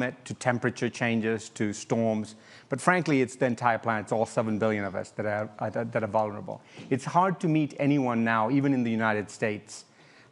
to temperature changes, to storms, but frankly, it's the entire planet. It's all 7 billion of us that are vulnerable. It's hard to meet anyone now, even in the United States,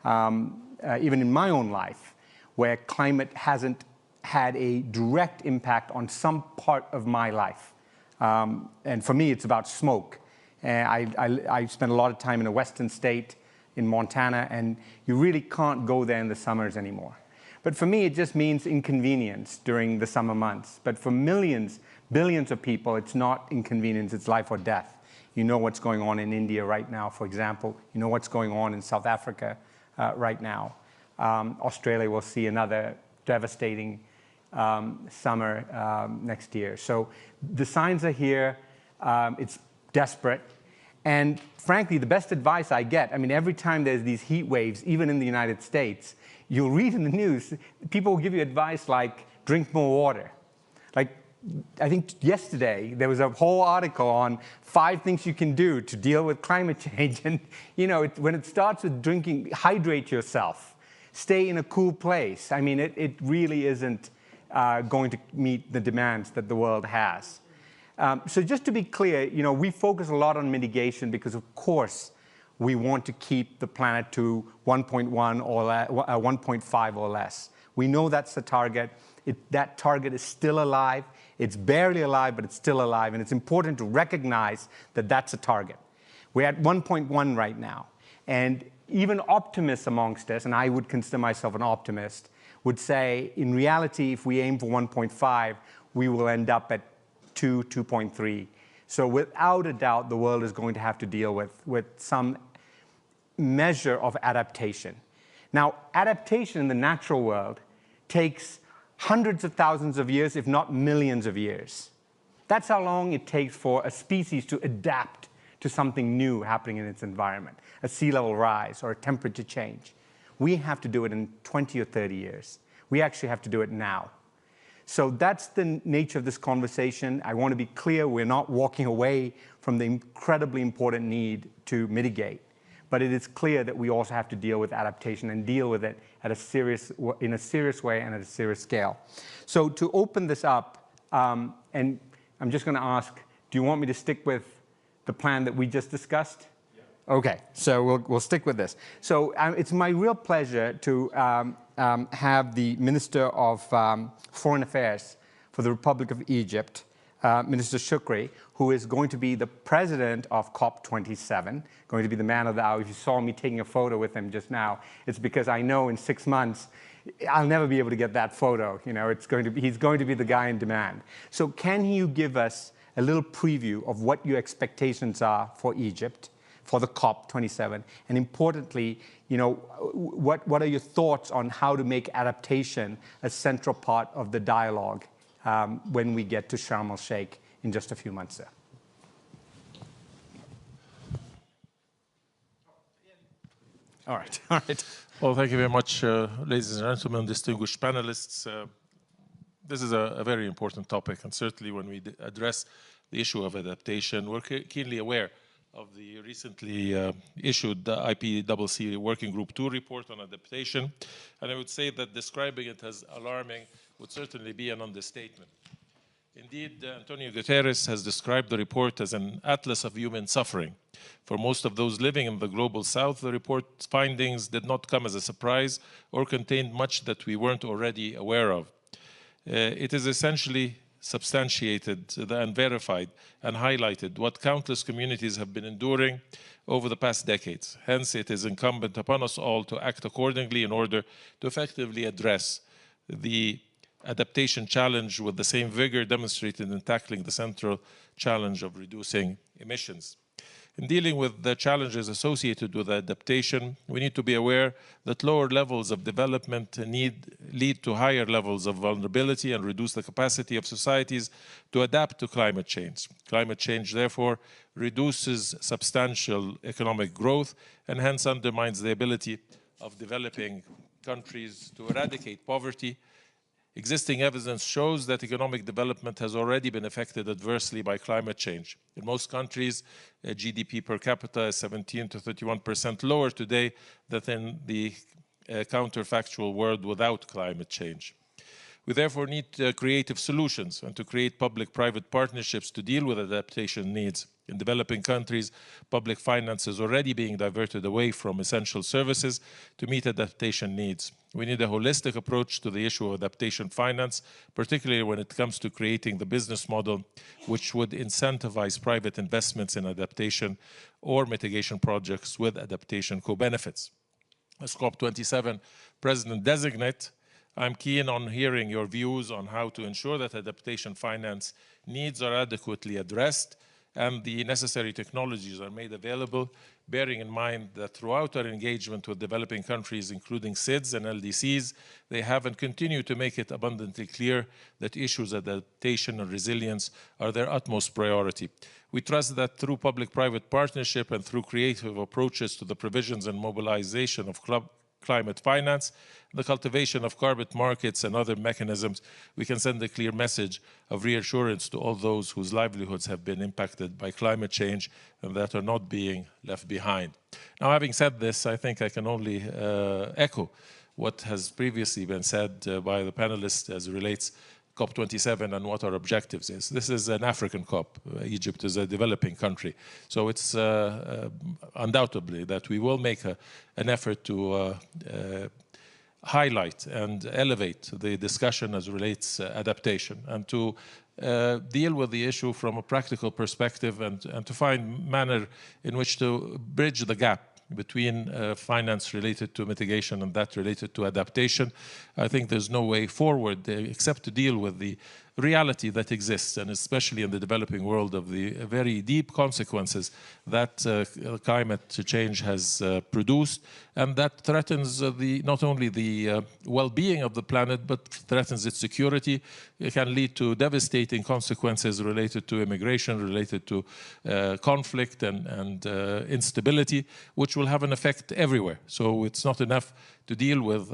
even in my own life, where climate hasn't had a direct impact on some part of my life. And for me, it's about smoke. I spent a lot of time in a western state, in Montana, and you really can't go there in the summers anymore. But for me, it just means inconvenience during the summer months. But for millions, billions of people, it's not inconvenience, it's life or death. You know what's going on in India right now, for example. You know what's going on in South Africa right now. Australia will see another devastating summer next year. So the signs are here. It's desperate. And frankly, the best advice I get, I mean, every time there's these heat waves, even in the United States, you'll read in the news, people will give you advice like, drink more water. Like, I think yesterday, there was a whole article on 5 things you can do to deal with climate change. And, you know, when it starts with drinking, hydrate yourself. Stay in a cool place. I mean, it really isn't going to meet the demands that the world has. So just to be clear, you know, we focus a lot on mitigation because, of course, we want to keep the planet to 1.1 or 1.5 or less. We know that's the target. That target is still alive. It's barely alive, but it's still alive. And it's important to recognize that that's a target. We're at 1.1 right now. And even optimists amongst us, and I would consider myself an optimist, would say, in reality, if we aim for 1.5, we will end up at 2, 2.3. So without a doubt, the world is going to have to deal with some measure of adaptation. Now, adaptation in the natural world takes hundreds of thousands of years, if not millions of years. That's how long it takes for a species to adapt to something new happening in its environment, a sea level rise or a temperature change. We have to do it in 20 or 30 years. We actually have to do it now. So that's the nature of this conversation. I want to be clear, we're not walking away from the incredibly important need to mitigate. But it is clear that we also have to deal with adaptation and deal with it in a serious way and at a serious scale. So to open this up, and I'm just going to ask, do you want me to stick with the plan that we just discussed? Yeah. OK, so we'll stick with this. So it's my real pleasure to have the Minister of Foreign Affairs for the Republic of Egypt, Minister Shukri, who is going to be the president of COP27, going to be the man of the hour. If you saw me taking a photo with him just now, it's because I know in 6 months, I'll never be able to get that photo. You know, he's going to be the guy in demand. So can you give us a little preview of what your expectations are for Egypt, for the COP27, and importantly, you know, what are your thoughts on how to make adaptation a central part of the dialogue when we get to Sharm el-Sheikh in just a few months, sir? All right, all right. Well, thank you very much, ladies and gentlemen, distinguished panelists. This is a very important topic, and certainly when we address the issue of adaptation, we're keenly aware of the recently issued IPCC Working Group 2 report on adaptation. And I would say that describing it as alarming would certainly be an understatement. Indeed, Antonio Guterres has described the report as an atlas of human suffering. For most of those living in the global south, the report's findings did not come as a surprise or contained much that we weren't already aware of. It is essentially substantiated and verified and highlighted what countless communities have been enduring over the past decades. Hence, it is incumbent upon us all to act accordingly in order to effectively address the adaptation challenge with the same vigor demonstrated in tackling the central challenge of reducing emissions. In dealing with the challenges associated with adaptation, we need to be aware that lower levels of development lead to higher levels of vulnerability and reduce the capacity of societies to adapt to climate change. Climate change, therefore, reduces substantial economic growth and hence undermines the ability of developing countries to eradicate poverty. Existing evidence shows that economic development has already been affected adversely by climate change. In most countries, GDP per capita is 17 to 31% lower today than in the counterfactual world without climate change. We therefore need creative solutions and to create public-private partnerships to deal with adaptation needs. In developing countries, public finance is already being diverted away from essential services to meet adaptation needs. We need a holistic approach to the issue of adaptation finance, particularly when it comes to creating the business model which would incentivize private investments in adaptation or mitigation projects with adaptation co-benefits. As COP27 President-designate, I'm keen on hearing your views on how to ensure that adaptation finance needs are adequately addressed and the necessary technologies are made available, bearing in mind that throughout our engagement with developing countries, including SIDS and LDCs, they have and continue to make it abundantly clear that issues of adaptation and resilience are their utmost priority. We trust that through public-private partnership and through creative approaches to the provisions and mobilization of climate finance, the cultivation of carbon markets and other mechanisms, we can send a clear message of reassurance to all those whose livelihoods have been impacted by climate change and that are not being left behind. Now, having said this, I think I can only echo what has previously been said by the panelists as it relates COP27 and what our objectives is. This is an African COP. Egypt is a developing country. So it's undoubtedly that we will make an effort to highlight and elevate the discussion as relates adaptation and to deal with the issue from a practical perspective and to find manner in which to bridge the gap between finance related to mitigation and that related to adaptation. I think there's no way forward except to deal with the reality that exists, and especially in the developing world, of the very deep consequences that climate change has produced, and that threatens not only the well-being of the planet, but threatens its security. It can lead to devastating consequences related to immigration, related to conflict and instability, which will have an effect everywhere. So it's not enough to deal with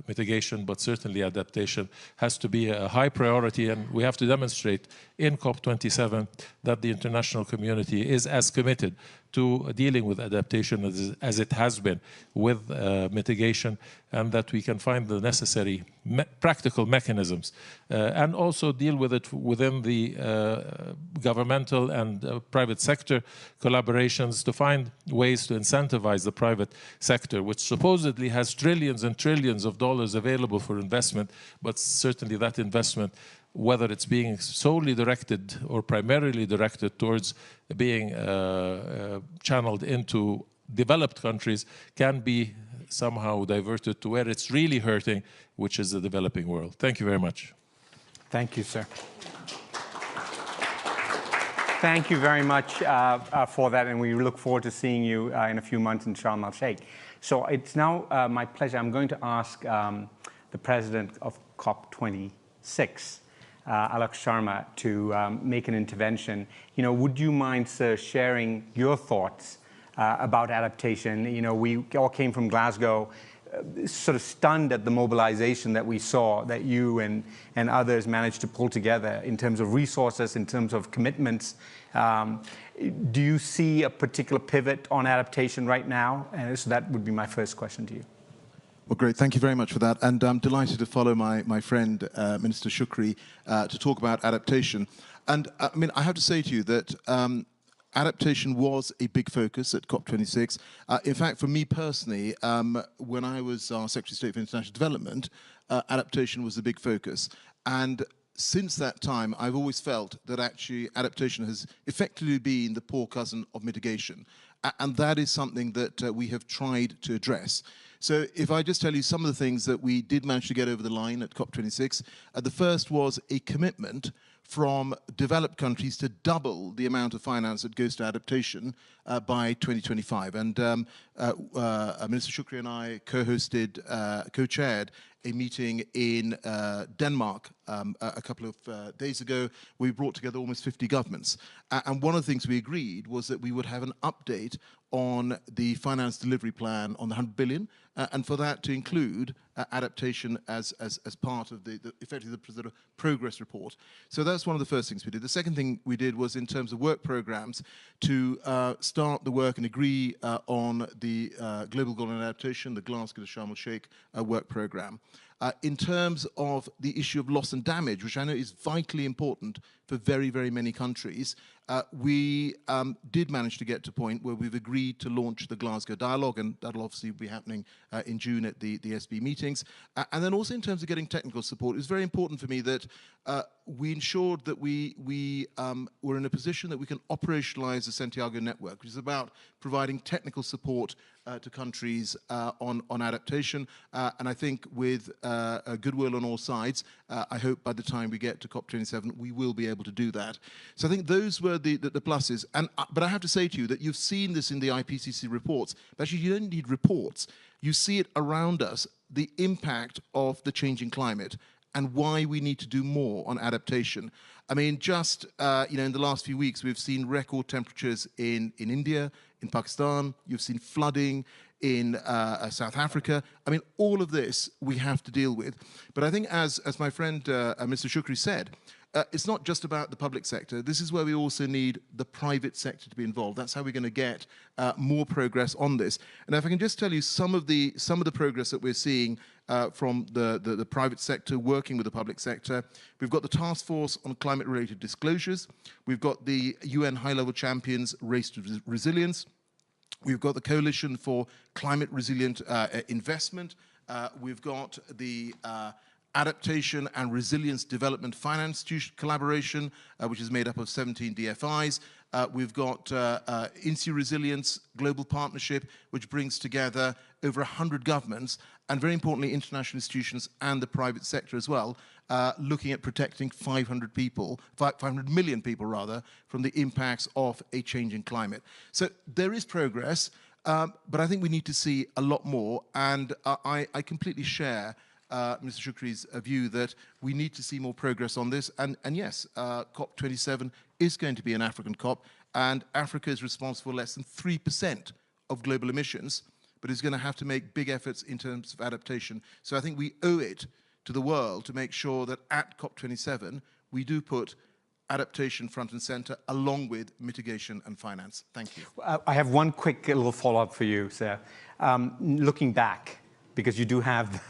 mitigation, but certainly adaptation has to be a high priority, and we have to demonstrate in COP27 that the international community is as committed to dealing with adaptation as it has been with mitigation, and that we can find the necessary practical mechanisms and also deal with it within the governmental and private sector collaborations to find ways to incentivize the private sector, which supposedly has trillions and trillions of dollars available for investment, but certainly that investment, whether it's being solely directed or primarily directed towards being channeled into developed countries, can be somehow diverted to where it's really hurting, which is the developing world. Thank you very much. Thank you, sir. Thank you very much for that, and we look forward to seeing you in a few months in Sharm el-Sheikh. So it's now my pleasure. I'm going to ask the president of COP26, Alok Sharma, to make an intervention. You know, would you mind, sir, sharing your thoughts about adaptation? You know, we all came from Glasgow, sort of stunned at the mobilization that we saw, that you and others managed to pull together in terms of resources, in terms of commitments. Do you see a particular pivot on adaptation right now? And so that would be my first question to you. Well, great. Thank you very much for that. And I'm delighted to follow my friend, Minister Shukri, to talk about adaptation. And I mean, I have to say to you that adaptation was a big focus at COP26. In fact, for me personally, when I was Secretary of State for International Development, adaptation was a big focus. And since that time, I've always felt that actually adaptation has effectively been the poor cousin of mitigation. And that is something that we have tried to address. So if I just tell you some of the things that we did manage to get over the line at COP26, the first was a commitment from developed countries to double the amount of finance that goes to adaptation by 2025. And Minister Shukri and I co-chaired a meeting in Denmark a couple of days ago. We brought together almost 50 governments. And one of the things we agreed was that we would have an update on the finance delivery plan on the 100 billion, and for that to include adaptation as part of effectively the sort of progress report. So that's one of the first things we did. The second thing we did was, in terms of work programs, to start the work and agree on the Global Goal on Adaptation, the Glasgow to Sharm el-Sheikh work program. in terms of the issue of loss and damage, which I know is vitally important for very, very many countries, we did manage to get to a point where we've agreed to launch the Glasgow Dialogue, and that'll obviously be happening in June at the SB meetings. And then also in terms of getting technical support, it was very important for me that we ensured that we were in a position that we can operationalize the Santiago network, which is about providing technical support to countries on adaptation. And I think with goodwill on all sides, I hope by the time we get to COP27, we will be able to do that. So I think those were the pluses. But I have to say to you that you've seen this in the IPCC reports. But actually, you don't need reports. You see it around us, the impact of the changing climate and why we need to do more on adaptation. I mean, just in the last few weeks, we've seen record temperatures in India, in Pakistan. You've seen flooding in South Africa. I mean, all of this we have to deal with. But I think, as my friend Mr. Shukri said, it's not just about the public sector. This is where we also need the private sector to be involved. That's how we're going to get more progress on this. And if I can just tell you some of the progress that we're seeing from the private sector working with the public sector. We've got the Task Force on Climate-Related Disclosures. We've got the UN High-Level Champions Race to Resilience. We've got the Coalition for Climate Resilient Investment. We've got the Adaptation and Resilience Development Finance Collaboration, which is made up of 17 DFIs. We've got INSEE Resilience Global Partnership, which brings together over 100 governments, and very importantly, international institutions and the private sector as well, looking at protecting 500 million people rather, from the impacts of a changing climate. So there is progress, but I think we need to see a lot more, and I completely share Mr. Shukri's view that we need to see more progress on this. And yes, COP27 is going to be an African COP, and Africa is responsible for less than 3% of global emissions, but is going to have to make big efforts in terms of adaptation. So I think we owe it to the world to make sure that at COP27, we do put adaptation front and center, along with mitigation and finance. Thank you. I have one quick little follow-up for you, sir. Looking back, because you do have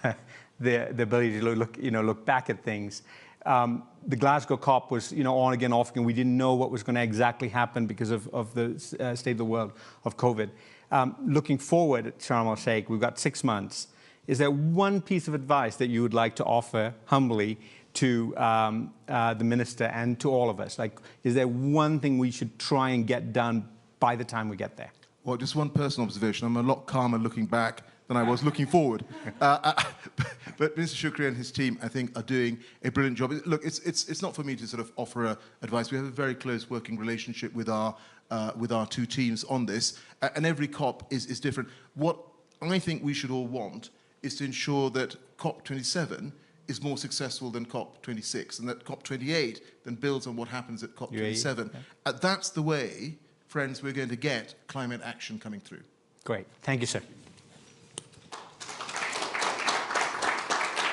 the ability to look back at things. The Glasgow COP was on again, off again. We didn't know what was going to exactly happen because of the state of the world of COVID. Looking forward, Sharma Sheikh, we've got 6 months. Is there one piece of advice that you would like to offer humbly to the minister and to all of us? Like, is there one thing we should try and get done by the time we get there? Well, just one personal observation. I'm a lot calmer looking back than I was looking forward. But Mr. Shukri and his team, I think, are doing a brilliant job. Look, it's not for me to sort of offer advice. We have a very close working relationship with our two teams on this, and every COP is different. What I think we should all want is to ensure that COP27 is more successful than COP26, and that COP28 then builds on what happens at COP27. Yeah. That's the way, friends, we're going to get climate action coming through. Great. Thank you, sir.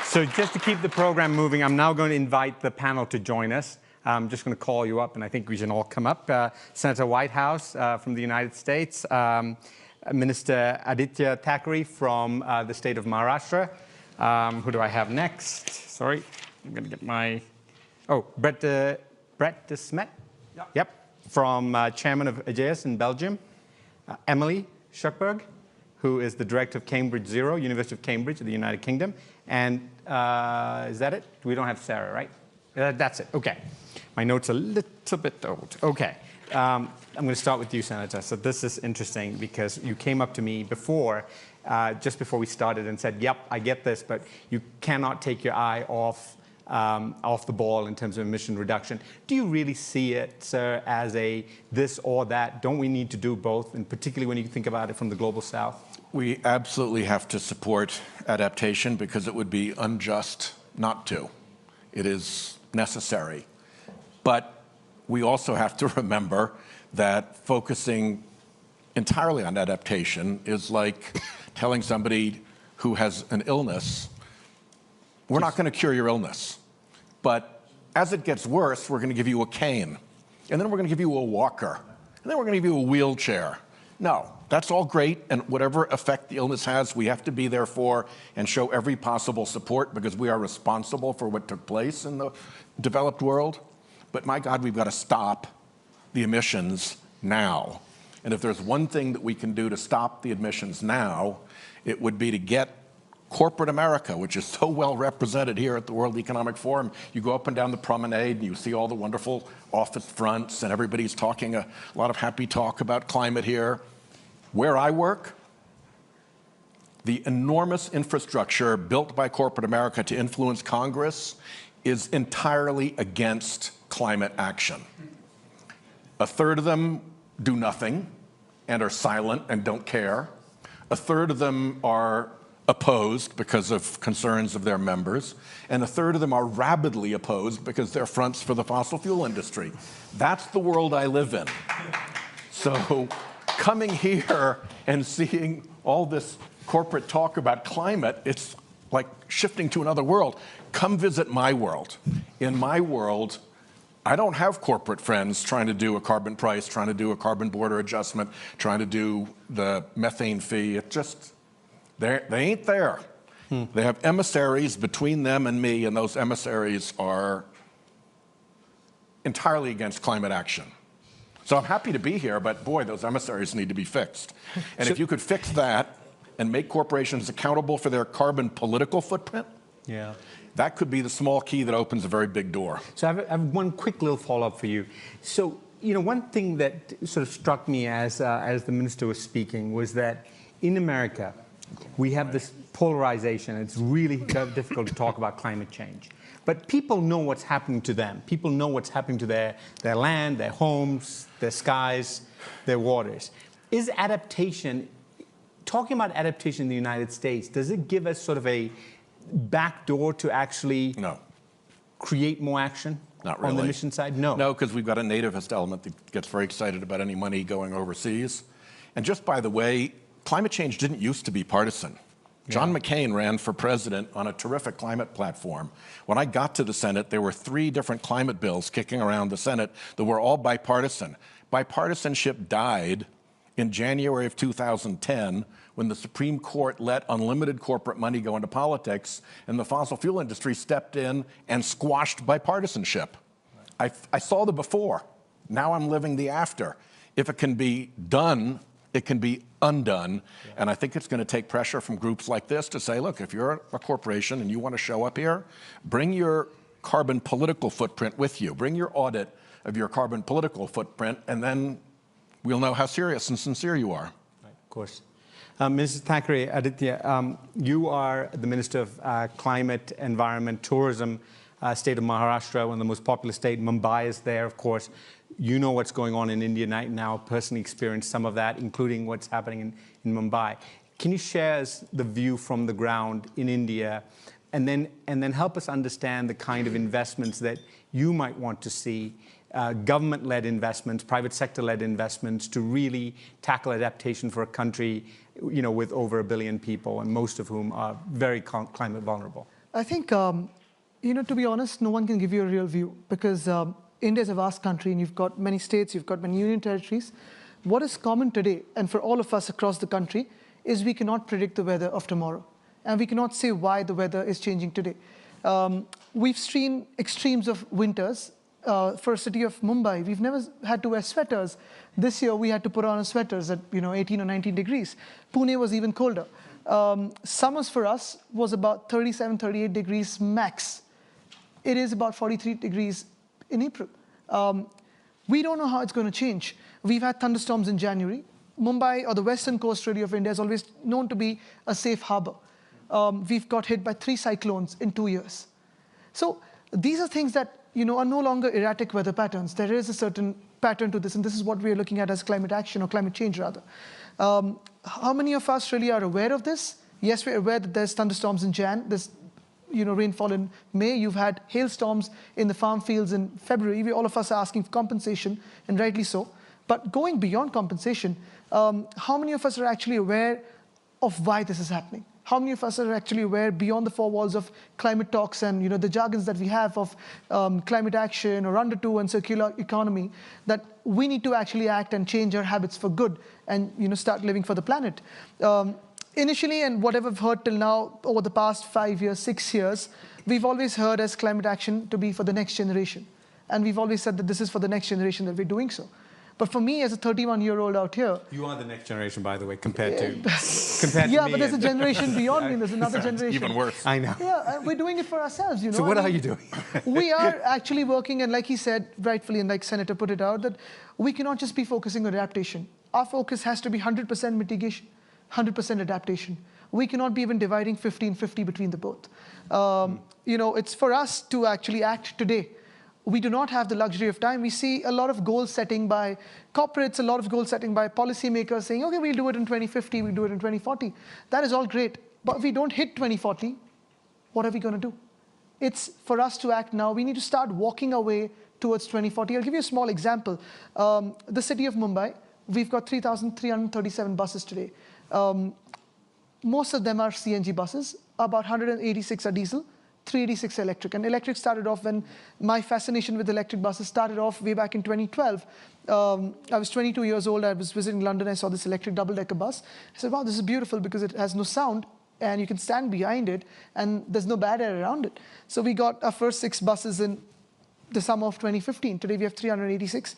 So just to keep the program moving, I'm now going to invite the panel to join us. I'm just going to call you up, and I think we should all come up. Senator Whitehouse from the United States, Minister Aditya Thackeray from the state of Maharashtra. Who do I have next? Sorry, I'm going to get my... Oh, Brett de Smet? Yep, from chairman of AGEAS in Belgium. Emily Schuckberg, who is the director of Cambridge Zero, University of Cambridge of the United Kingdom. And is that it? We don't have Sarah, right? That's it. Okay. My notes are a little bit old. Okay. I'm going to start with you, Senator. So this is interesting because you came up to me before, just before we started, and said, "Yep, I get this, but you cannot take your eye off the ball in terms of emission reduction." Do you really see it, sir, as a this or that? Don't we need to do both, and particularly when you think about it from the global south? We absolutely have to support adaptation because it would be unjust not to. It is necessary. But we also have to remember that focusing entirely on adaptation is like telling somebody who has an illness, we're not going to cure your illness, but as it gets worse, we're going to give you a cane, and then we're going to give you a walker, and then we're going to give you a wheelchair. No, that's all great, and whatever effect the illness has, we have to be there for and show every possible support because we are responsible for what took place in the developed world. But my God, we've got to stop the emissions now. And if there's one thing that we can do to stop the emissions now, it would be to get corporate America, which is so well represented here at the World Economic Forum. You go up and down the promenade and you see all the wonderful office fronts and everybody's talking a lot of happy talk about climate here. Where I work, the enormous infrastructure built by corporate America to influence Congress is entirely against climate action. A third of them do nothing and are silent and don't care. A third of them are opposed because of concerns of their members, and a third of them are rabidly opposed because they're fronts for the fossil fuel industry. That's the world I live in. So coming here and seeing all this corporate talk about climate, it's like shifting to another world. Come visit my world. In my world, I don't have corporate friends trying to do a carbon price, trying to do a carbon border adjustment, trying to do the methane fee. It just, they ain't there. They have emissaries between them and me, and those emissaries are entirely against climate action. So I'm happy to be here, but boy, those emissaries need to be fixed. And if you could fix that and make corporations accountable for their carbon political footprint, that could be the small key that opens a very big door. So I have one quick little follow-up for you. So, you know, one thing that sort of struck me as the minister was speaking was that in America, we have this polarization. It's really difficult to talk about climate change. But people know what's happening to them. People know what's happening to their land, their homes, their skies, their waters. Is adaptation, talking about adaptation in the United States, does it give us sort of a back door to actually create more action? Not really. On the mission side? No. No, because we've got a nativist element that gets very excited about any money going overseas. And just by the way, climate change didn't used to be partisan. John McCain ran for president on a terrific climate platform. When I got to the Senate, there were 3 different climate bills kicking around the Senate that were all bipartisan. Bipartisanship died in January of 2010 when the Supreme Court let unlimited corporate money go into politics and the fossil fuel industry stepped in and squashed bipartisanship. I saw the before. Now I'm living the after. If it can be done, it can be undone. And I think it's going to take pressure from groups like this to say, look, if you're a corporation and you want to show up here, bring your carbon political footprint with you. Bring your audit of your carbon political footprint, and then we'll know how serious and sincere you are. Right, of course. Mrs. Thackeray, Aditya, you are the Minister of Climate, Environment, Tourism, state of Maharashtra, one of the most populous states. Mumbai is there, of course. You know what's going on in India right now, personally experienced some of that, including what's happening in Mumbai. Can you share us the view from the ground in India, and then help us understand the kind of investments that you might want to see, government-led investments, private sector-led investments, to really tackle adaptation for a country, you know, with over 1 billion people, and most of whom are very climate vulnerable? I think, you know, to be honest, no one can give you a real view, because India is a vast country, and you've got many states, you've got many union territories. What is common today, and for all of us across the country, is we cannot predict the weather of tomorrow. And we cannot say why the weather is changing today. We've seen extremes of winters. For a city of Mumbai, we've never had to wear sweaters. This year, we had to put on sweaters at 18 or 19 degrees. Pune was even colder. Summers for us was about 37, 38 degrees max. It is about 43 degrees in April. We don't know how it's going to change. We've had thunderstorms in January. Mumbai, or the western coast really of India, is always known to be a safe harbor. We've got hit by 3 cyclones in 2 years. So these are things that are no longer erratic weather patterns. There is a certain pattern to this, and this is what we are looking at as climate action, or climate change rather. How many of us really are aware of this? Yes, we're aware that there's thunderstorms in Jan, there's rainfall in May. You've had hailstorms in the farm fields in February. All of us are asking for compensation, and rightly so. But going beyond compensation, how many of us are actually aware of why this is happening? how many of us are actually aware beyond the four walls of climate talks and the jargons that we have of climate action or under two and circular economy, that we need to actually act and change our habits for good and start living for the planet. Initially, and whatever I've heard till now over the past 5 years, 6 years, we've always heard as climate action to be for the next generation. And we've always said that this is for the next generation that we're doing so. But for me, as a 31-year-old out here... You are the next generation, by the way, compared to me. Yeah, but there's a generation beyond me. There's another generation. Even worse. I know. Yeah, we're doing it for ourselves, So what are you doing? We are actually working, and like he said, rightfully, and like Senator put it out, that we cannot just be focusing on adaptation. Our focus has to be 100% mitigation, 100% adaptation. We cannot be even dividing 50-50 between the both. It's for us to actually act today. We do not have the luxury of time. We see a lot of goal setting by corporates, a lot of goal setting by policymakers saying, okay, we'll do it in 2050, we'll do it in 2040. That is all great. But if we don't hit 2040, what are we going to do? It's for us to act now. We need to start walking our way towards 2040. I'll give you a small example. The city of Mumbai, we've got 3,337 buses today. Most of them are CNG buses. About 186 are diesel. 386 electric. And electric started off when my fascination with electric buses started off way back in 2012. I was 22 years old. I was visiting London. I saw this electric double-decker bus. I said, wow, this is beautiful because it has no sound and you can stand behind it and there's no bad air around it. So we got our first 6 buses in the summer of 2015. Today we have 386.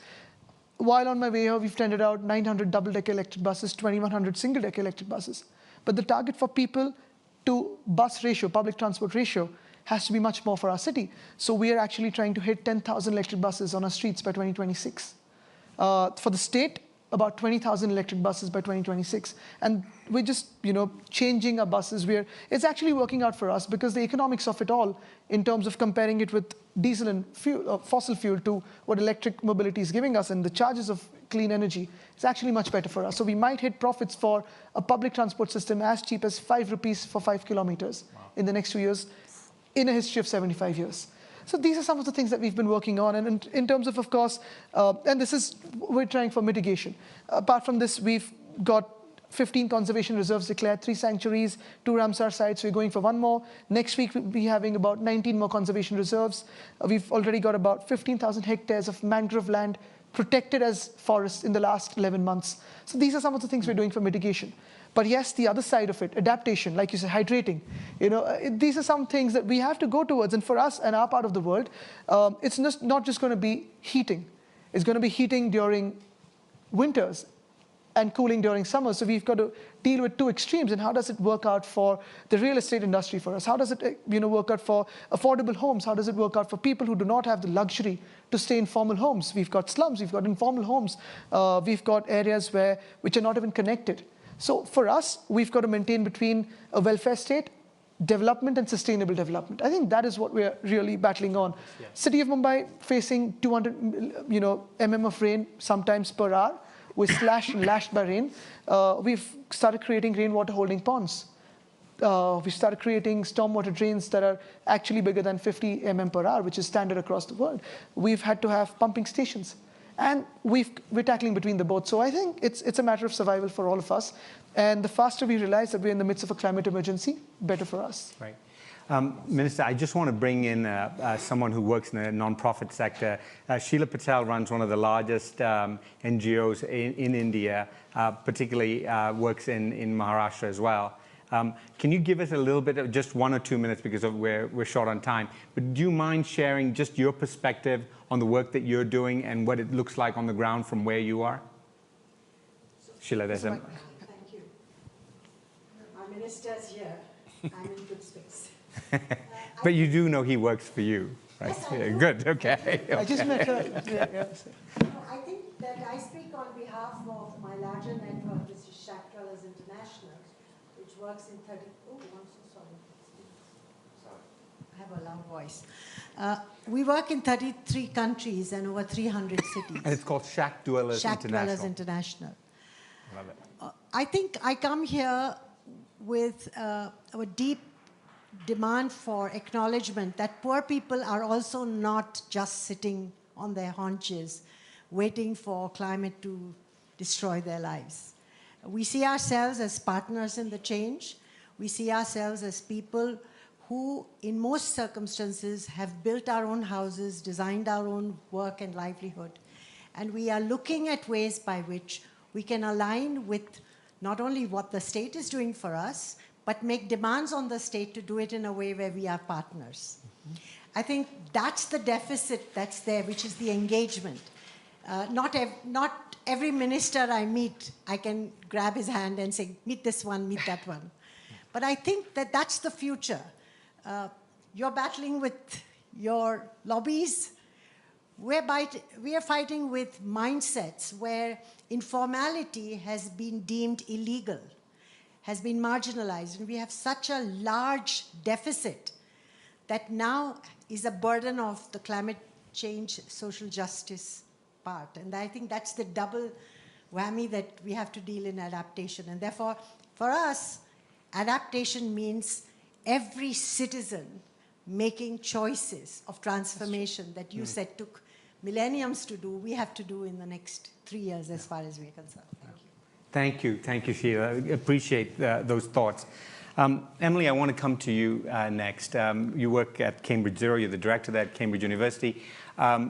While on my way here, we've tendered out 900 double-decker electric buses, 2,100 single-decker electric buses. But the target for people to bus ratio, public transport ratio, has to be much more for our city. So we are actually trying to hit 10,000 electric buses on our streets by 2026. For the state, about 20,000 electric buses by 2026. And we're just, changing our buses. It's actually working out for us because the economics of it all, in terms of comparing it with diesel and fuel, fossil fuel to what electric mobility is giving us and the charges of clean energy, is actually much better for us. So we might hit profits for a public transport system as cheap as 5 rupees for 5 kilometers in the next 2 years, in a history of 75 years. So these are some of the things that we've been working on. And in terms of course, and we're trying for mitigation. Apart from this, we've got 15 conservation reserves declared, 3 sanctuaries, 2 Ramsar sites. We're going for 1 more. Next week, we'll be having about 19 more conservation reserves. We've already got about 15,000 hectares of mangrove land protected as forests in the last 11 months. So these are some of the things we're doing for mitigation. But yes, the other side of it, adaptation, like you said, hydrating. These are some things that we have to go towards. And for us and our part of the world, it's not just going to be heating. It's going to be heating during winters and cooling during summer. So we've got to deal with 2 extremes. And how does it work out for the real estate industry for us? How does it work out for affordable homes? How does it work out for people who do not have the luxury to stay in formal homes? We've got slums. We've got informal homes. We've got areas which are not even connected. So for us, we've got to maintain between a welfare state, development, and sustainable development. I think that is what we're really battling on. Yeah. City of Mumbai facing 200 mm of rain sometimes per hour. We're slashed and lashed by rain. We've started creating rainwater holding ponds. We started creating stormwater drains that are actually bigger than 50 mm per hour, which is standard across the world. We've had to have pumping stations. And we're tackling between the both. So I think it's a matter of survival for all of us. And the faster we realize that we're in the midst of a climate emergency, better for us. Right. Minister, I just want to bring in someone who works in the nonprofit sector. Sheila Patel runs one of the largest NGOs in India, particularly works in Maharashtra as well. Can you give us a little bit of just 1 or 2 minutes because we're short on time? But do you mind sharing just your perspective on the work that you're doing and what it looks like on the ground from where you are? Sheila, there's a... Thank you. Our minister's here. I'm in good space. But you do know he works for you, right? Yes, I Yeah, do. good, okay. I just met her. I think that I speak on behalf of my larger network, which is Shack Dwellers International, which works in 30... Oh, I'm so sorry. I have a loud voice. We work in 33 countries and over 300 cities. And it's called Shack Dwellers Shack International. Dwellers International. Love it. I think I come here with a deep demand for acknowledgement that poor people are also not just sitting on their haunches waiting for climate to destroy their lives. We see ourselves as partners in the change. We see ourselves as people who, in most circumstances, have built our own houses, designed our own work and livelihood. And we are looking at ways by which we can align with not only what the state is doing for us, but make demands on the state to do it in a way where we are partners. I think that's the deficit that's there, which is the engagement. Not every minister I meet, I can grab his hand and say, meet this one, meet that one. But I think that that's the future. You're battling with your lobbies. We are fighting with mindsets where informality has been deemed illegal, has been marginalized. And we have such a large deficit that now is a burden of the climate change, social justice part. And I think that's the double whammy that we have to deal in adaptation. And therefore, for us, adaptation means every citizen making choices of transformation that you said took millenniums to do, we have to do in the next 3 years as far as we're concerned. Thank you. Thank you, Sheila. I appreciate those thoughts. Emily, I want to come to you next. You work at Cambridge Zero. You're the director there at Cambridge University.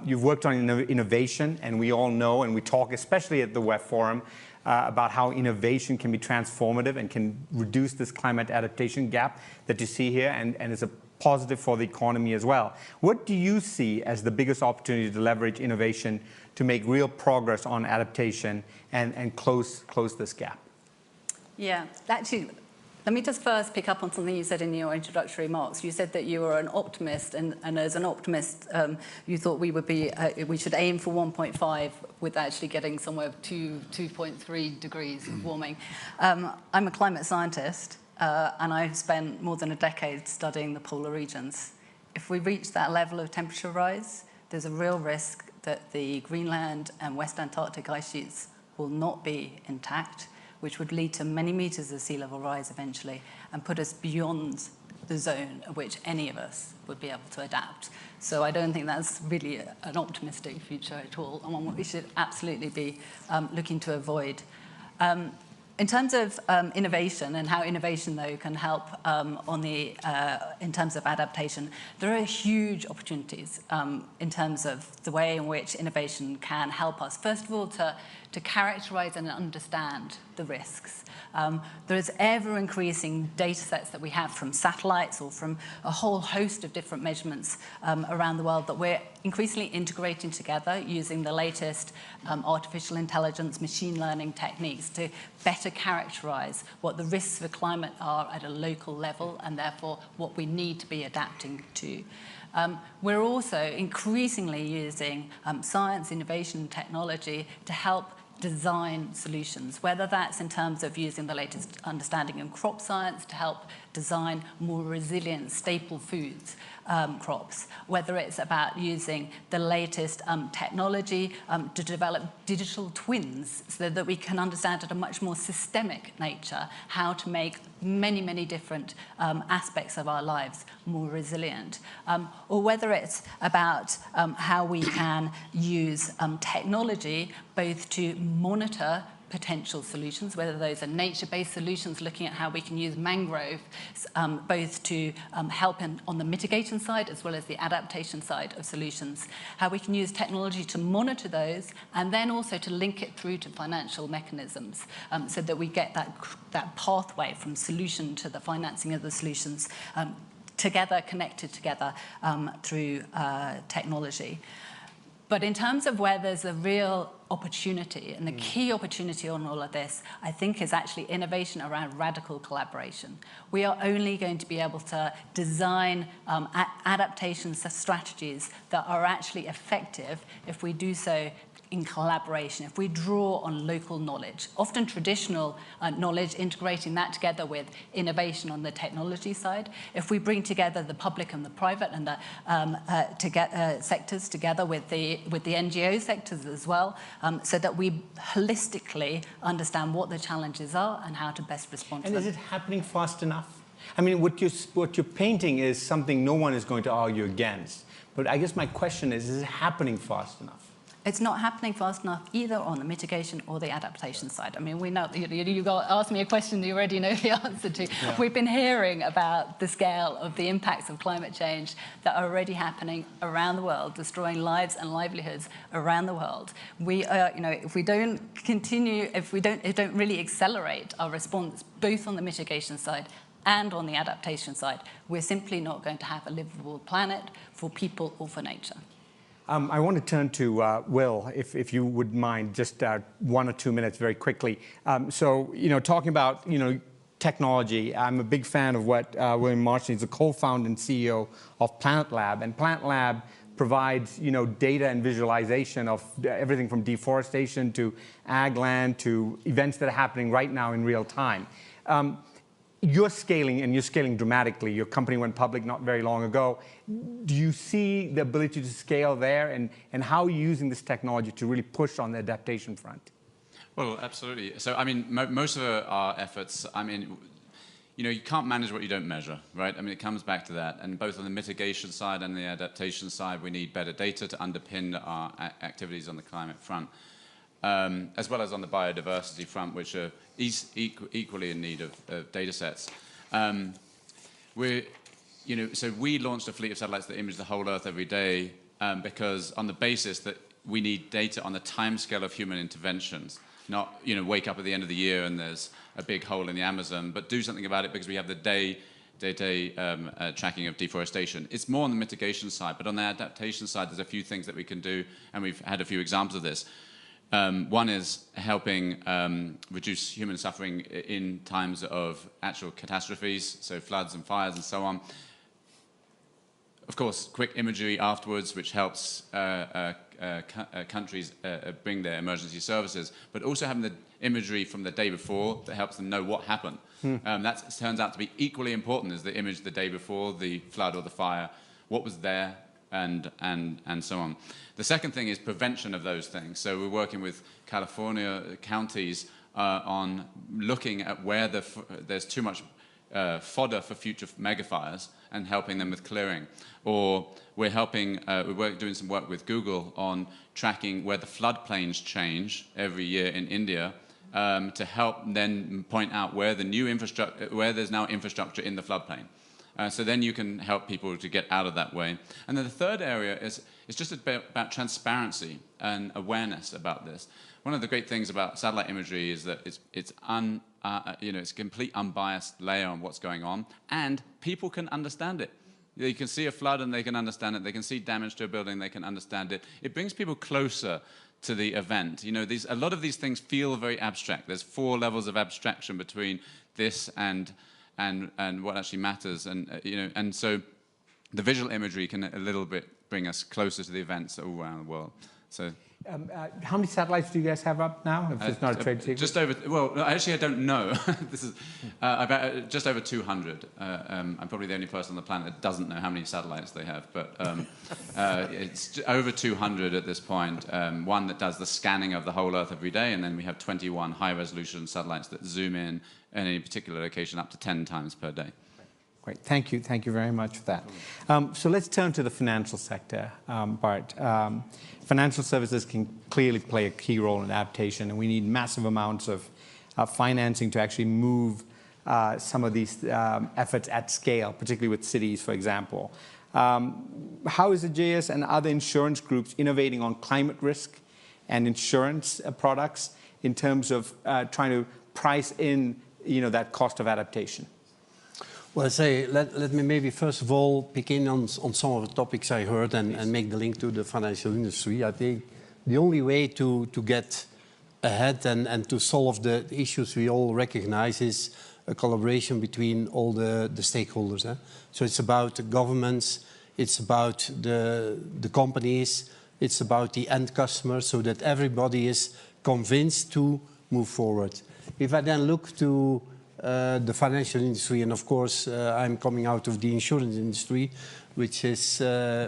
You've worked on innovation, and we all know, and we talk, especially at the WEF Forum, about how innovation can be transformative and can reduce this climate adaptation gap that you see here, and is a positive for the economy as well. What do you see as the biggest opportunity to leverage innovation to make real progress on adaptation and close this gap? Yeah, actually, let me just first pick up on something you said in your introductory remarks. You said that you were an optimist, and as an optimist, you thought we should aim for 1.5 with actually getting somewhere to 2.3 degrees of warming. I'm a climate scientist, and I've spent more than a decade studying the polar regions. If we reach that level of temperature rise, there's a real risk that the Greenland and West Antarctic ice sheets will not be intact, which would lead to many meters of sea level rise eventually and put us beyond the zone at which any of us would be able to adapt. So I don't think that's really an optimistic future at all, and one we should absolutely be looking to avoid. In terms of innovation and how innovation, though, can help in terms of adaptation, there are huge opportunities in terms of the way in which innovation can help us. First of all, to characterize and understand the risks. There's ever-increasing data sets that we have from satellites or from a whole host of different measurements around the world that we're increasingly integrating together using the latest artificial intelligence, machine learning techniques to better characterize what the risks for climate are at a local level and therefore what we need to be adapting to. We're also increasingly using science, innovation, and technology to help design solutions, whether that's in terms of using the latest understanding in crop science to help design more resilient staple foods crops, whether it's about using the latest technology to develop digital twins so that we can understand at a much more systemic nature how to make many, many different aspects of our lives more resilient, or whether it's about how we can use technology both to monitor potential solutions, whether those are nature-based solutions, looking at how we can use mangrove both to help on the mitigation side as well as the adaptation side of solutions, how we can use technology to monitor those and then also to link it through to financial mechanisms so that we get that pathway from solution to the financing of the solutions together, connected together through technology. But in terms of where there's a real opportunity, and the key opportunity on all of this, I think, is actually innovation around radical collaboration. We are only going to be able to design adaptation strategies that are actually effective if we do so in collaboration, if we draw on local knowledge, often traditional knowledge, integrating that together with innovation on the technology side, if we bring together the public and the private and the sectors together with the NGO sectors as well, so that we holistically understand what the challenges are and how to best respond to them. And is it happening fast enough? I mean, what you're painting is something no one is going to argue against. But I guess my question is it happening fast enough? It's not happening fast enough either on the mitigation or the adaptation side. I mean, we know, you asked me a question you already know the answer to. Yeah. We've been hearing about the scale of the impacts of climate change that are already happening around the world, destroying lives and livelihoods around the world. We, if we don't continue, if we don't really accelerate our response, both on the mitigation side and on the adaptation side, we're simply not going to have a livable planet for people or for nature. I want to turn to Will, if you would mind, just 1 or 2 minutes very quickly. So, talking about, technology, I'm a big fan of what William Marshall is, the co-founder and CEO of Planet Lab. And Planet Lab provides, data and visualization of everything from deforestation to ag land to events that are happening right now in real time. You're scaling, and you're scaling dramatically. Your company went public not very long ago. Do you see the ability to scale there, and how are you using this technology to really push on the adaptation front? Well, absolutely. So, I mean, most of our efforts, I mean, you can't manage what you don't measure, right? I mean, it comes back to that. And both on the mitigation side and the adaptation side, we need better data to underpin our activities on the climate front. As well as on the biodiversity front, which are equally in need of data sets. So we launched a fleet of satellites that image the whole Earth every day because on the basis that we need data on the timescale of human interventions, not wake up at the end of the year and there's a big hole in the Amazon, but do something about it because we have the day-to-day tracking of deforestation. It's more on the mitigation side, but on the adaptation side, there's a few things that we can do, and we've had a few examples of this. One is helping reduce human suffering in times of actual catastrophes, so floods and fires and so on. Of course, quick imagery afterwards, which helps countries bring their emergency services, but also having the imagery from the day before that helps them know what happened. That turns out to be equally important as the image the day before the flood or the fire, what was there, and so on. The second thing is prevention of those things. So we're working with California counties on looking at where there's too much fodder for future megafires and helping them with clearing. Or we're doing some work with Google on tracking where the floodplains change every year in India to help then point out where there's now infrastructure in the floodplain. So then you can help people to get out of that way. And then the third area is just about transparency and awareness about this. One of the great things about satellite imagery is that it's a complete unbiased layer on what's going on, and people can understand it. You can see a flood and they can understand it. They can see damage to a building, they can understand it. It brings people closer to the event. A lot of these things feel very abstract. There's 4 levels of abstraction between this and what actually matters, and so the visual imagery can a little bit bring us closer to the events all around the world. So, how many satellites do you guys have up now? If it's not a trade secret, just over. Well, actually, I don't know. This is about just over 200. I'm probably the only person on the planet that doesn't know how many satellites they have, but it's over 200 at this point. One that does the scanning of the whole Earth every day, and then we have 21 high-resolution satellites that zoom in any particular location up to 10 times per day. Great, thank you very much for that. So let's turn to the financial sector, Bart. Financial services can clearly play a key role in adaptation, and we need massive amounts of financing to actually move some of these efforts at scale, particularly with cities, for example. How is the JS and other insurance groups innovating on climate risk and insurance products in terms of trying to price in that cost of adaptation? Well, I say, let me maybe first of all begin on some of the topics I heard and make the link to the financial industry. I think the only way to get ahead and to solve the issues we all recognize is a collaboration between all the stakeholders. So it's about the governments, it's about the companies, it's about the end customers, so that everybody is convinced to move forward. If I then look to the financial industry, and of course I'm coming out of the insurance industry, which is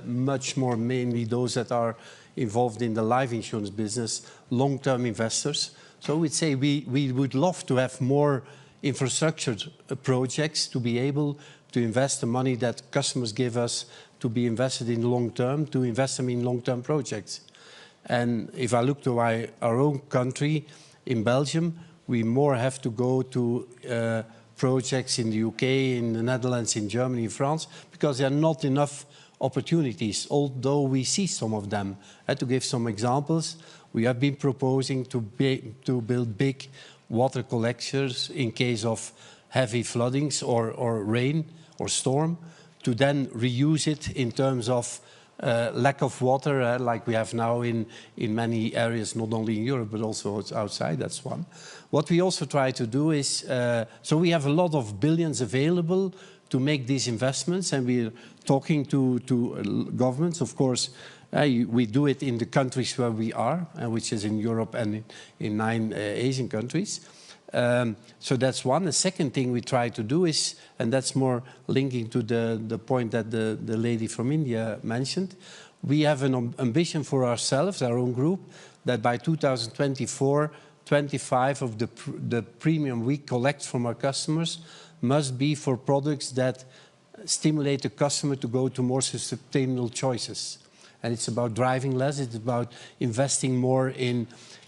much more mainly those that are involved in the life insurance business, long-term investors. So we'd say we would love to have more infrastructure projects to be able to invest the money that customers give us to be invested in long term, to invest them in long-term projects. And if I look to our own country, in Belgium, we more have to go to projects in the UK, in the Netherlands, in Germany, in France, because there are not enough opportunities, although we see some of them. To give some examples, we have been proposing to build big water collectors in case of heavy floodings or rain or storm, to then reuse it in terms of lack of water, like we have now in many areas, not only in Europe, but also outside. That's one. What we also try to do is, so we have a lot of billions available to make these investments, and we're talking to governments. Of course, we do it in the countries where we are, which is in Europe and in 9 Asian countries. So that's one. The second thing we try to do is, and that's more linking to the point that the lady from India mentioned, we have an ambition for ourselves, our own group, that by 2024, 25 of the premium we collect from our customers must be for products that stimulate the customer to go to more sustainable choices. And it's about driving less, it's about investing more in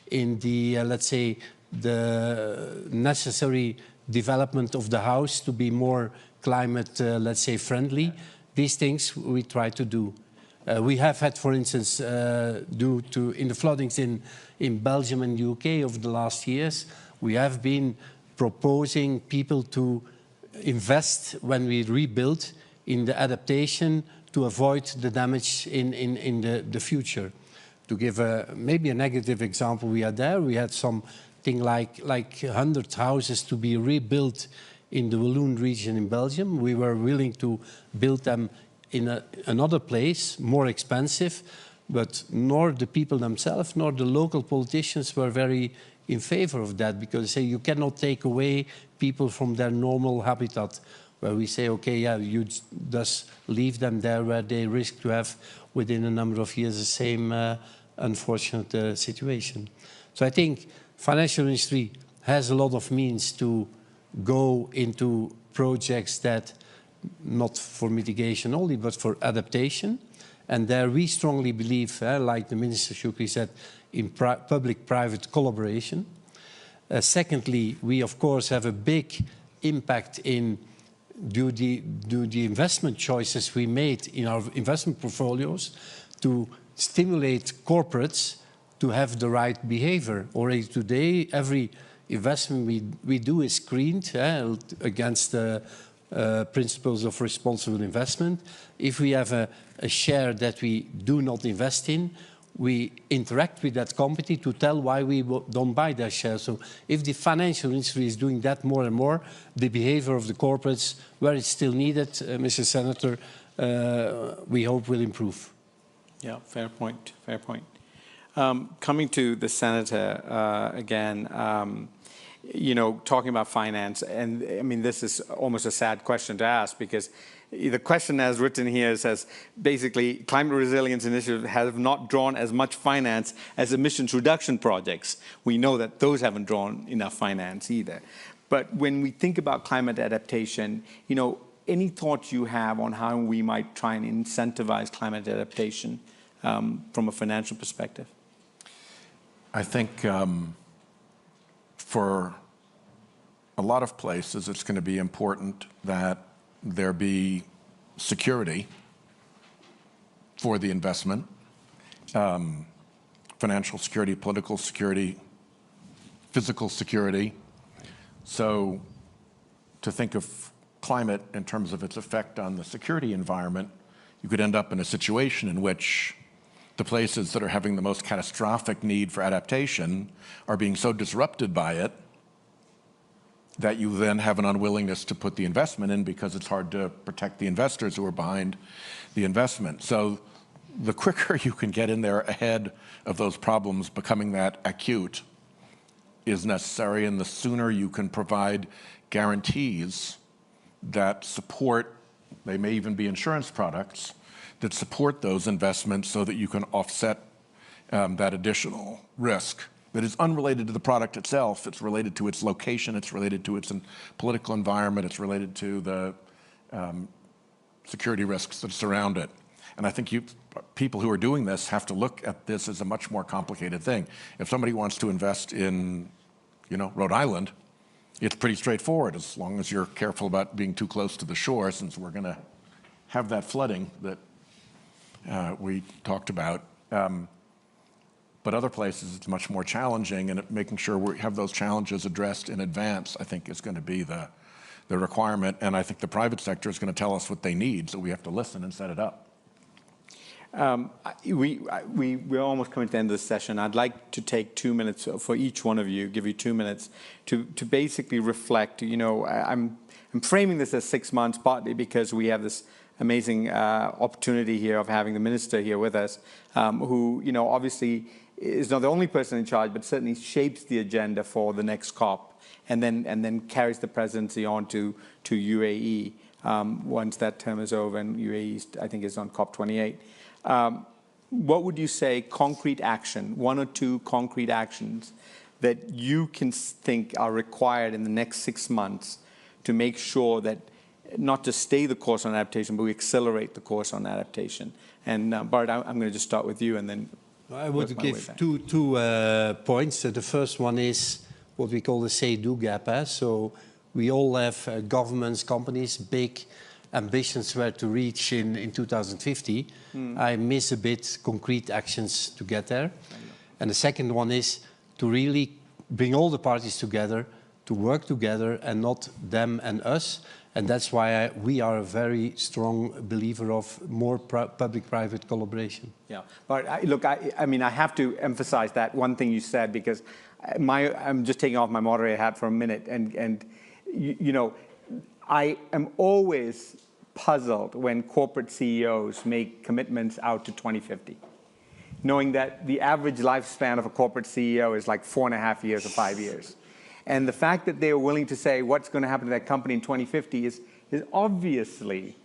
the, let's say, the necessary development of the house to be more climate, let's say, friendly. These things we try to do. We have had, for instance, due to in the floodings in Belgium and UK over the last years, we have been proposing people to invest when we rebuild in the adaptation to avoid the damage in the future. To give maybe a negative example, we had something like 100 houses to be rebuilt in the Walloon region in Belgium. We were willing to build them in another place, more expensive, but nor the people themselves nor the local politicians were very in favor of that, because they say you cannot take away people from their normal habitat, where we say, okay, yeah, you just leave them there where they risk to have within a number of years the same unfortunate situation. So I think financial industry has a lot of means to go into projects that, not for mitigation only, but for adaptation. And there we strongly believe, like the Minister Shukri said, in public-private collaboration. Secondly, we of course have a big impact in do the investment choices we made in our investment portfolios to stimulate corporates to have the right behavior. Already today, every investment we do is screened against the principles of responsible investment. If we have a share that we do not invest in, we interact with that company to tell why we don't buy that share. So if the financial industry is doing that more and more, the behavior of the corporates, where it's still needed, Mr. Senator, we hope will improve. Yeah, fair point, fair point. Coming to the Senator again, you know, talking about finance, and I mean, this is almost a sad question to ask, because the question as written here says, basically, climate resilience initiatives have not drawn as much finance as emissions reduction projects. We know that those haven't drawn enough finance either. But when we think about climate adaptation, you know, any thoughts you have on how we might try and incentivize climate adaptation from a financial perspective? I think for a lot of places, it's going to be important that there be security for the investment, financial security, political security, physical security. So to think of climate in terms of its effect on the security environment, you could end up in a situation in which the places that are having the most catastrophic need for adaptation are being so disrupted by it that you then have an unwillingness to put the investment in because it's hard to protect the investors who are behind the investment. So the quicker you can get in there ahead of those problems becoming that acute is necessary, and the sooner you can provide guarantees that support, they may even be insurance products, that support those investments so that you can offset that additional risk that is unrelated to the product itself. It's related to its location, it's related to its political environment, it's related to the security risks that surround it. And I think people who are doing this have to look at this as a much more complicated thing. If somebody wants to invest in, Rhode Island, it's pretty straightforward as long as you're careful about being too close to the shore, since we're going to have that flooding that we talked about. But other places, it's much more challenging, and making sure we have those challenges addressed in advance, I think, is going to be the requirement. And I think the private sector is going to tell us what they need, so we have to listen and set it up. We're almost coming to the end of the session. I'd like to take 2 minutes for each one of you, give you 2 minutes to basically reflect. I'm framing this as 6 months, partly because we have this amazing opportunity here of having the minister here with us, who, obviously is not the only person in charge, but certainly shapes the agenda for the next COP, and then carries the presidency on to UAE once that term is over, and UAE, I think, is on COP28. What would you say, concrete action, 1 or 2 concrete actions that you can think are required in the next 6 months to make sure that not just stay the course on adaptation, but we accelerate the course on adaptation? And Bart, I'm going to just start with you, and then I would give two points. The first one is what we call the say-do gap. So we all have governments, companies, big ambitions where to reach in 2050. I miss a bit concrete actions to get there. And the second one is to really bring all the parties together, to work together, and not them and us. And that's why we are a very strong believer of more public-private collaboration. Yeah, but look, I mean, I have to emphasize that one thing you said, because I'm just taking off my moderator hat for a minute, and I am always puzzled when corporate CEOs make commitments out to 2050, knowing that the average lifespan of a corporate CEO is like 4.5 years or 5 years. And the fact that they are willing to say what's going to happen to that company in 2050 is obviously,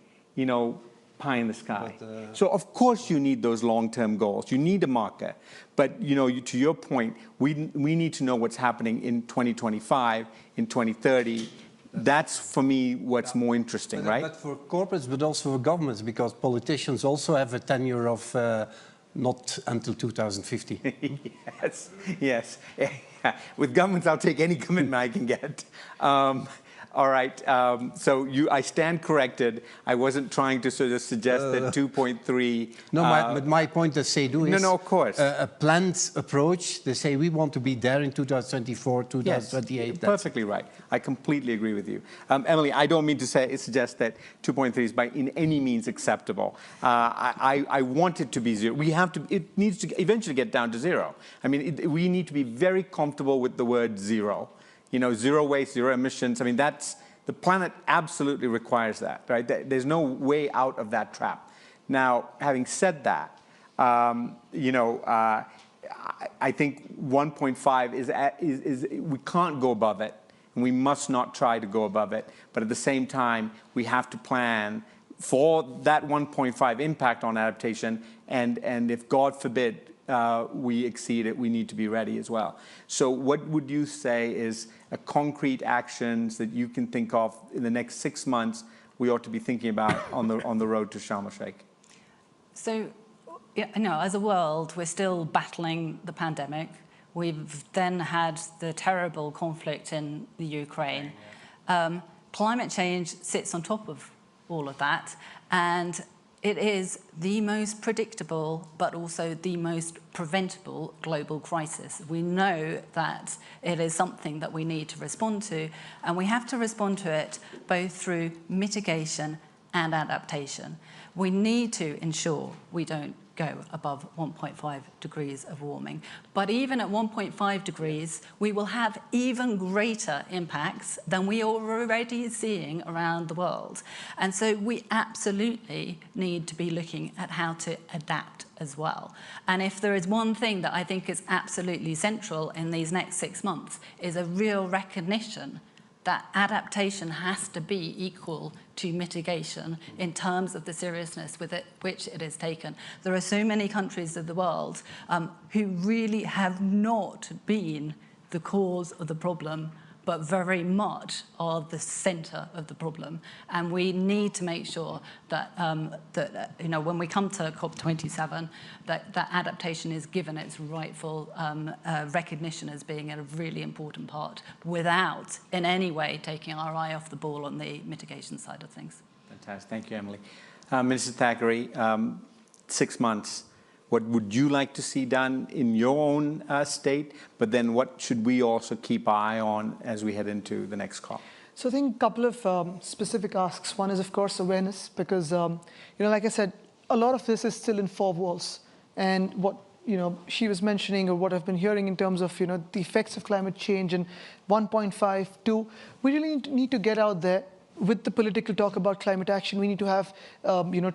pie in the sky. So of course you need those long-term goals. You need a marker. But to your point, we need to know what's happening in 2025, in 2030. That's, for me, what's more interesting, right? But for corporates, but also for governments, because politicians also have a tenure of not until 2050. Yes. With governments, I'll take any commitment I can get. All right. So I stand corrected. I wasn't trying to sort of suggest that 2.3. No, but my point is say-do is of course. A planned approach. They say we want to be there in 2024, 2028. Yes, perfectly right. I completely agree with you. Emily, I don't mean to suggest that 2.3 is by in any means acceptable. I want it to be 0. It needs to eventually get down to 0. I mean, we need to be very comfortable with the word 0. Zero waste, zero emissions. I mean, the planet absolutely requires that, right? There's no way out of that trap. Now, having said that, I think 1.5 is we can't go above it, and we must not try to go above it. But at the same time, we have to plan for that 1.5 impact on adaptation, and if God forbid we exceed it, we need to be ready as well. So what would you say is a concrete actions that you can think of in the next 6 months we ought to be thinking about on the road to Sharm el-Sheikh? So, as a world, we're still battling the pandemic. We've then had the terrible conflict in the Ukraine. Climate change sits on top of all of that, and it is the most predictable, but also the most preventable global crisis. We know that it is something that we need to respond to, and we have to respond to it both through mitigation and adaptation. We need to ensure we don't go above 1.5 degrees of warming. But even at 1.5 degrees, we will have even greater impacts than we are already seeing around the world. And so we absolutely need to be looking at how to adapt as well. And if there is one thing that I think is absolutely central in these next 6 months, is a real recognition that adaptation has to be equal to mitigation in terms of the seriousness with which it is taken. There are so many countries of the world who really have not been the cause of the problem, but very much are the center of the problem. And we need to make sure that, when we come to COP27, that adaptation is given its rightful recognition as being a really important part, without in any way taking our eye off the ball on the mitigation side of things. Fantastic. Thank you, Emily. Minister Thackeray, 6 months. What would you like to see done in your own state? But then what should we also keep eye on as we head into the next COP? So I think a couple of specific asks. One is, of course, awareness, because, like I said, a lot of this is still in four walls. And what she was mentioning, or what I've been hearing in terms of the effects of climate change and 1.5, 2, we really need to get out there with the political talk about climate action. We need to have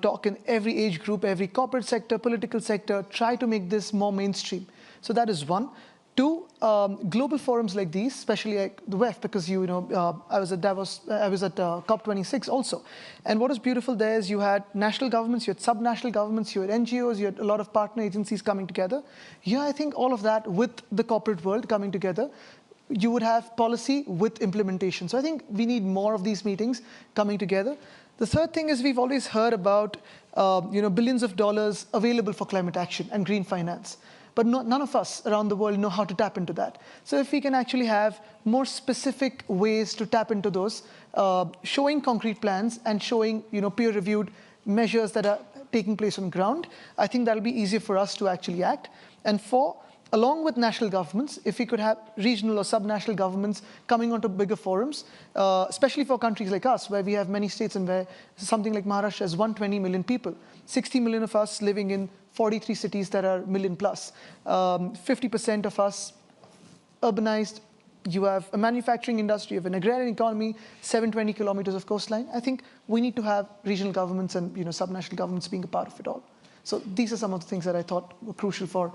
talk in every age group, every corporate sector, political sector, try to make this more mainstream. So that is one. Two, global forums like these, especially like the WEF, because I was at Davos, I was at COP26 also. And what is beautiful there is you had national governments, you had sub-national governments, you had NGOs, you had a lot of partner agencies coming together. Here, I think all of that with the corporate world coming together, you would have policy with implementation. So I think we need more of these meetings coming together. The third thing is we've always heard about billions of dollars available for climate action and green finance. But none of us around the world know how to tap into that. So if we can actually have more specific ways to tap into those, showing concrete plans and showing peer-reviewed measures that are taking place on ground, I think that'll be easier for us to actually act. And four, along with national governments, if we could have regional or sub-national governments coming onto bigger forums, especially for countries like us, where we have many states and where something like Maharashtra has 120 million people, 60 million of us living in 43 cities that are million plus, 50% of us urbanized. You have a manufacturing industry, you have an agrarian economy, 720 kilometers of coastline. I think we need to have regional governments and sub-national governments being a part of it all. So these are some of the things that I thought were crucial for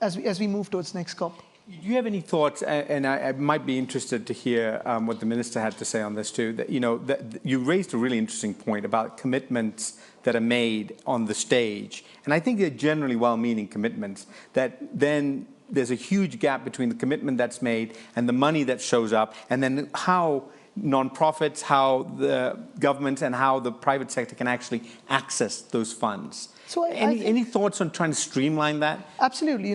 as we move towards next COP. Do you have any thoughts, and I might be interested to hear what the minister had to say on this too, that you raised a really interesting point about commitments that are made on the stage. And I think they're generally well-meaning commitments, that then there's a huge gap between the commitment that's made and the money that shows up, and then how nonprofits, how the government, and how the private sector can actually access those funds. So any thoughts on trying to streamline that? Absolutely.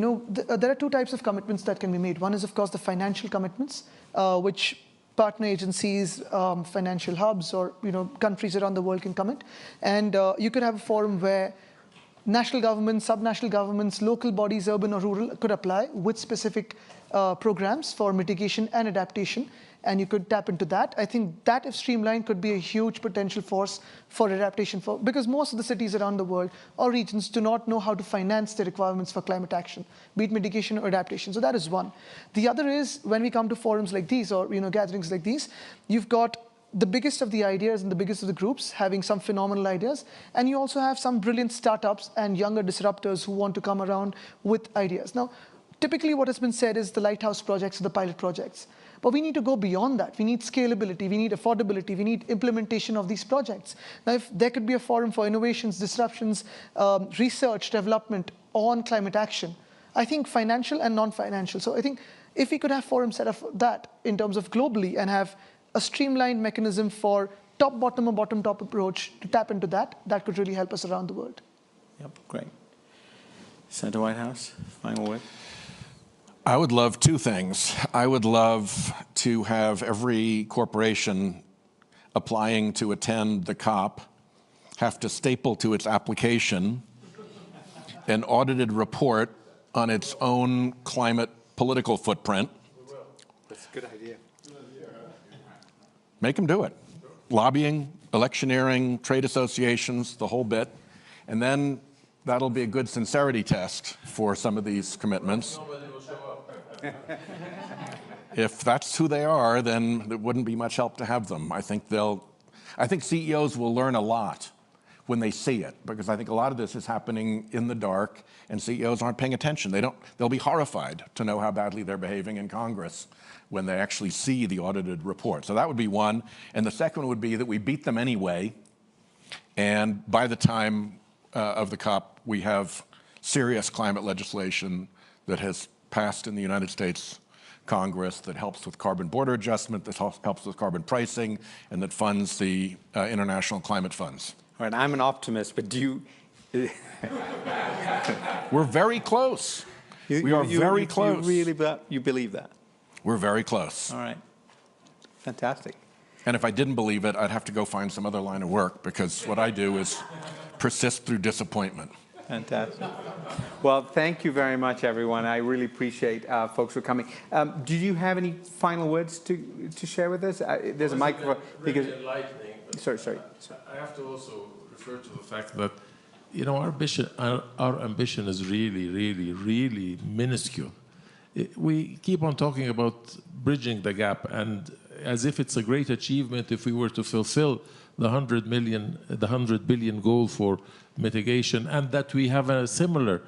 There are two types of commitments that can be made. One is, of course, the financial commitments, which partner agencies, financial hubs, or countries around the world can commit. And you could have a forum where national governments, sub-national governments, local bodies, urban or rural, could apply with specific programs for mitigation and adaptation. And you could tap into that. I think that, if streamlined, could be a huge potential force for adaptation, because most of the cities around the world or regions do not know how to finance the requirements for climate action, be it mitigation or adaptation. So that is one. The other is, when we come to forums like these or gatherings like these, you've got the biggest of the ideas and the biggest of the groups having some phenomenal ideas, and you also have some brilliant startups and younger disruptors who want to come around with ideas. Now, typically what has been said is the lighthouse projects or the pilot projects. But we need to go beyond that. We need scalability, we need affordability, we need implementation of these projects. Now, if there could be a forum for innovations, disruptions, research, development on climate action, I think financial and non-financial. So I think if we could have forums set up for that in terms of globally and have a streamlined mechanism for top-bottom or bottom-top approach to tap into that, that could really help us around the world. Yep, great. Senator Whitehouse, final word. I would love two things. I would love to have every corporation applying to attend the COP have to staple to its application an audited report on its own climate political footprint. That's a good idea. Make them do it. Lobbying, electioneering, trade associations, the whole bit. And then that'll be a good sincerity test for some of these commitments. If that's who they are, then there wouldn't be much help to have them. I think CEOs will learn a lot when they see it, because I think a lot of this is happening in the dark, and CEOs aren't paying attention. They'll be horrified to know how badly they're behaving in Congress when they actually see the audited report. So that would be one. And the second would be that we beat them anyway, and by the time of the COP, we have serious climate legislation that has passed in the United States Congress that helps with carbon border adjustment, that helps with carbon pricing, and that funds the international climate funds. All right, I'm an optimist, but do you... We're very close. We are very close. You believe that? We're very close. All right. Fantastic. And if I didn't believe it, I'd have to go find some other line of work, because what I do is persist through disappointment. Fantastic. Well, thank you very much, everyone. I really appreciate folks for coming. Do you have any final words to share with us? There's a microphone. Because, sorry. I have to also refer to the fact that, you know, our ambition is really, really, really minuscule. We keep on talking about bridging the gap, and as if it's a great achievement if we were to fulfill the 100 billion goal for mitigation, and that we have a similar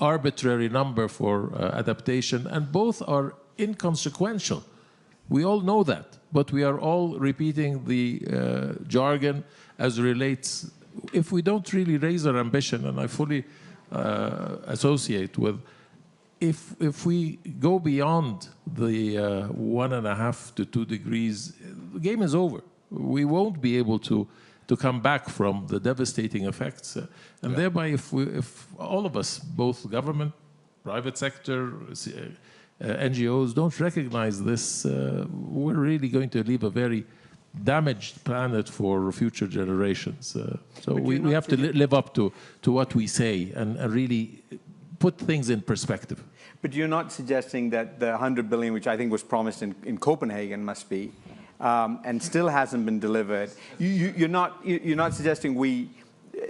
arbitrary number for adaptation, and both are inconsequential. We all know that, but we are all repeating the jargon as relates. If we don't really raise our ambition, and I fully associate with, if we go beyond the 1.5 to 2 degrees, the game is over. We won't be able to come back from the devastating effects. And thereby, if all of us, both government, private sector, NGOs, don't recognize this, we're really going to leave a very damaged planet for future generations. So we have to live up to what we say and really put things in perspective. But you're not suggesting that the 100 billion, which I think was promised in Copenhagen, must be, and still hasn't been delivered. You're not suggesting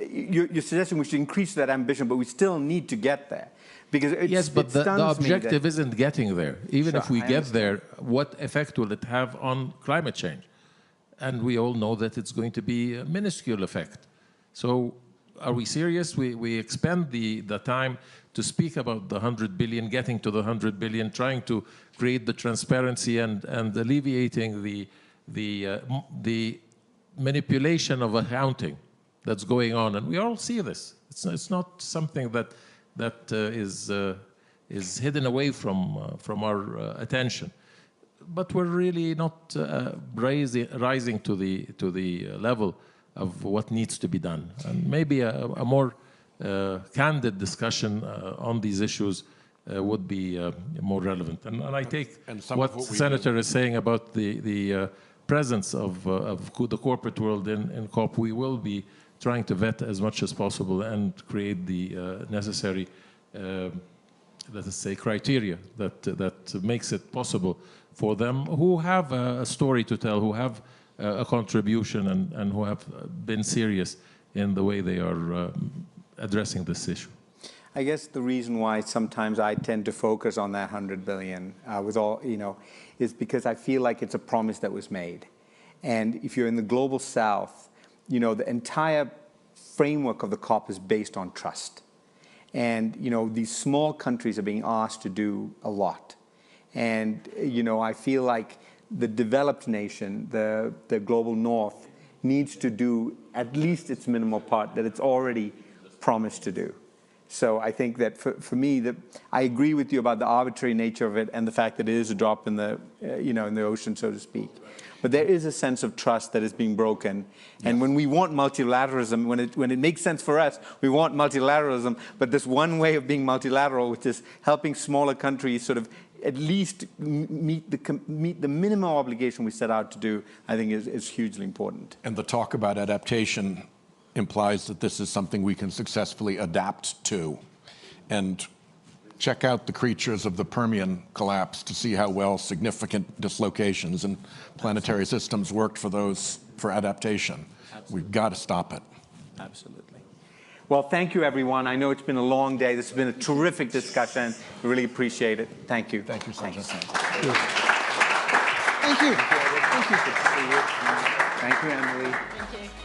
you're suggesting we should increase that ambition, but we still need to get there. Because yes, but the objective isn't getting there. Even if we get there, what effect will it have on climate change? And we all know that it's going to be a minuscule effect. So are we serious? We expend the time to speak about the 100 billion, getting to the 100 billion, trying to create the transparency and alleviating the manipulation of accounting that's going on. And we all see this. It's not something that is hidden away from our attention. But we're really not rising to the level of what needs to be done. And maybe a more candid discussion on these issues would be more relevant. And I take what the Senator is saying about the presence of the corporate world in COP. We will be trying to vet as much as possible and create the necessary, let us say, criteria that makes it possible for them who have a story to tell, who have a contribution, and who have been serious in the way they are addressing this issue. I guess the reason why sometimes I tend to focus on that 100 billion with all, is because I feel like it's a promise that was made. And if you're in the global south, the entire framework of the COP is based on trust. And, these small countries are being asked to do a lot. And, I feel like the developed nation, the global north, needs to do at least its minimal part that it's already promised to do. So I think that for me, I agree with you about the arbitrary nature of it and the fact that it is a drop in the, in the ocean, so to speak. But there is a sense of trust that is being broken. And when we want multilateralism, when it makes sense for us, we want multilateralism. But this one way of being multilateral, which is helping smaller countries sort of at least meet the minimum obligation we set out to do, I think is hugely important. And the talk about adaptation implies that this is something we can successfully adapt to. And check out the creatures of the Permian collapse to see how well significant dislocations in planetary systems worked for adaptation. Absolutely. We've got to stop it. Absolutely. Well, thank you, everyone. I know it's been a long day. This has been a terrific discussion. I really appreciate it. Thank you. Thank you, Sanjay. Thank you. Thank you. Thank you, Emily. Thank you.